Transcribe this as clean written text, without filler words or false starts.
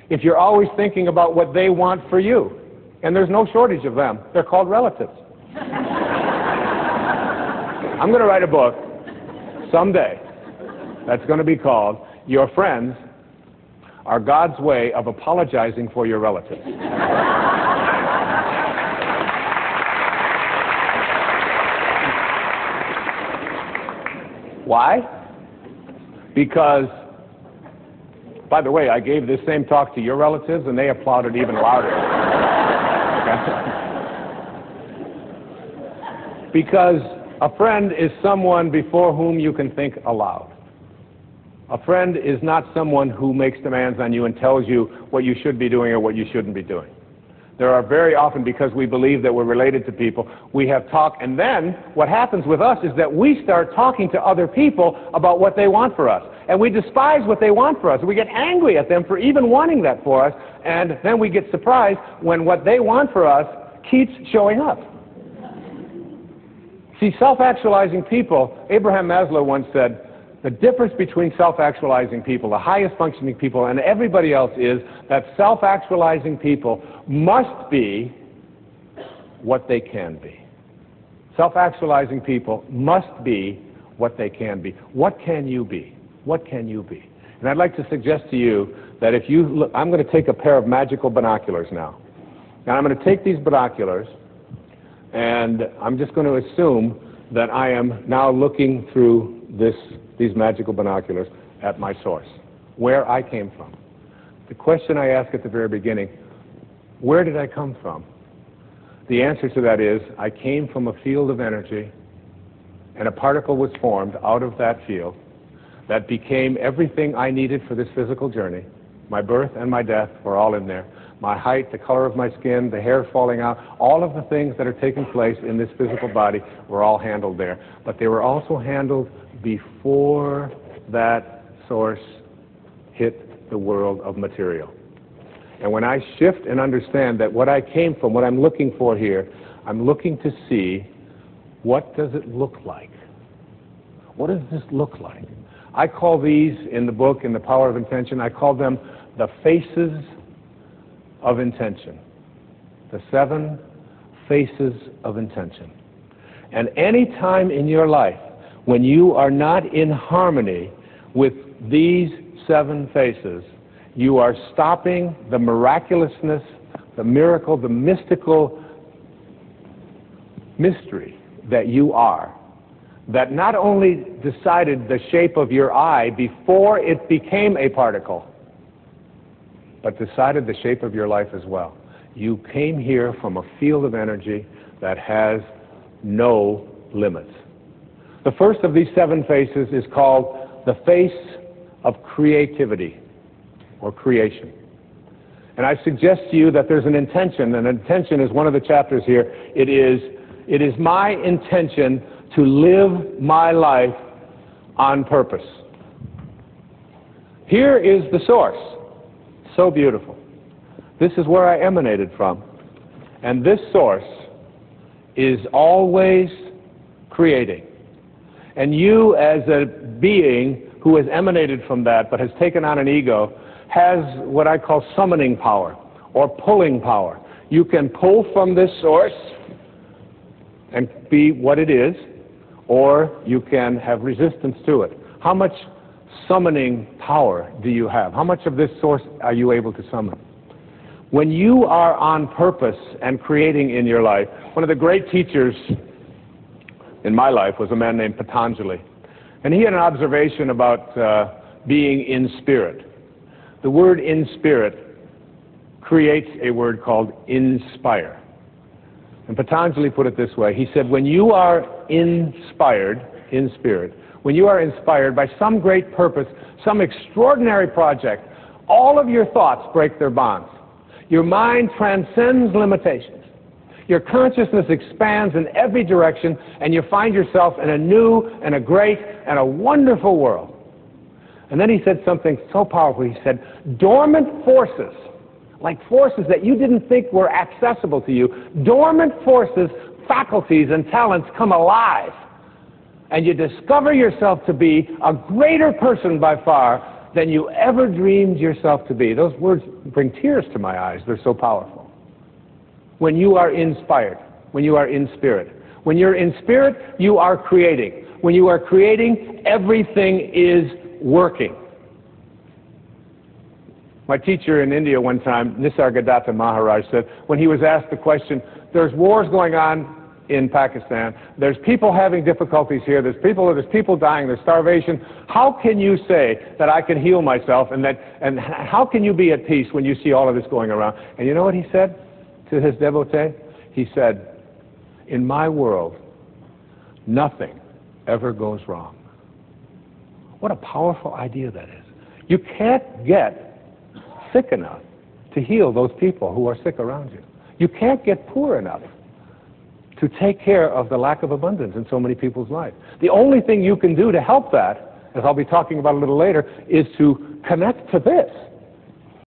if you're always thinking about what they want for you. And there's no shortage of them. They're called relatives. I'm going to write a book someday that's going to be called Your Friends Are God's Way of Apologizing for Your Relatives. Why? Because, by the way, I gave this same talk to your relatives and they applauded even louder. Okay? Because a friend is someone before whom you can think aloud. A friend is not someone who makes demands on you and tells you what you should be doing or what you shouldn't be doing. There are very often, because we believe that we're related to people, we have talk, and then what happens with us is that we start talking to other people about what they want for us. And we despise what they want for us. We get angry at them for even wanting that for us, and then we get surprised when what they want for us keeps showing up. See, self-actualizing people, Abraham Maslow once said, the difference between self-actualizing people, the highest functioning people, and everybody else is that self-actualizing people must be what they can be. Self-actualizing people must be what they can be. What can you be? What can you be? And I'd like to suggest to you that if you look, I'm going to take a pair of magical binoculars now. And I'm going to take these binoculars, and I'm just going to assume that I am now looking through these magical binoculars at my source, where I came from. The question I asked at the very beginning, where did I come from? The answer to that is, I came from a field of energy, and a particle was formed out of that field that became everything I needed for this physical journey. My birth and my death were all in there. My height, the color of my skin, the hair falling out, all of the things that are taking place in this physical body were all handled there. But they were also handled before that source hit the world of material. And when I shift and understand that what I came from, what I'm looking for here, I'm looking to see, what does it look like? What does this look like? I call these in the book, in The Power of Intention, I call them the faces of intention. The 7 faces of intention. And any time in your life when you are not in harmony with these 7 faces, you are stopping the miraculousness, the miracle, the mystical mystery that you are, that not only decided the shape of your eye before it became a particle, but decided the shape of your life as well. You came here from a field of energy that has no limits. The first of these 7 faces is called the face of creativity, or creation. And I suggest to you that there's an intention, and intention is one of the chapters here. It is my intention to live my life on purpose. Here is the source. So beautiful. This is where I emanated from. And this source is always creating. And you, as a being who has emanated from that but has taken on an ego, has what I call summoning power or pulling power. You can pull from this source and be what it is, or you can have resistance to it. How much summoning power do you have? How much of this source are you able to summon? When you are on purpose and creating in your life, one of the great teachers in my life was a man named Patanjali. And he had an observation about being in spirit. The word in spirit creates a word called inspire. And Patanjali put it this way. He said, when you are inspired in spirit, when you are inspired by some great purpose, some extraordinary project, all of your thoughts break their bonds. Your mind transcends limitations. Your consciousness expands in every direction, and you find yourself in a new and a great and a wonderful world. And then he said something so powerful. He said, dormant forces, like forces that you didn't think were accessible to you, dormant forces, faculties, and talents come alive. And you discover yourself to be a greater person by far than you ever dreamed yourself to be. Those words bring tears to my eyes. They're so powerful. When you are inspired, when you are in spirit. When you're in spirit, you are creating. When you are creating, everything is working. My teacher in India one time, Nisargadatta Maharaj, said, when he was asked the question, there's wars going on in Pakistan, there's people having difficulties here, there's people dying, there's starvation. How can you say that I can heal myself, and how can you be at peace when you see all of this going around? And you know what he said to his devotee? He said, in my world, nothing ever goes wrong. What a powerful idea that is. You can't get sick enough to heal those people who are sick around you. You can't get poor enough to take care of the lack of abundance in so many people's lives. The only thing you can do to help that, as I'll be talking about a little later, is to connect to this.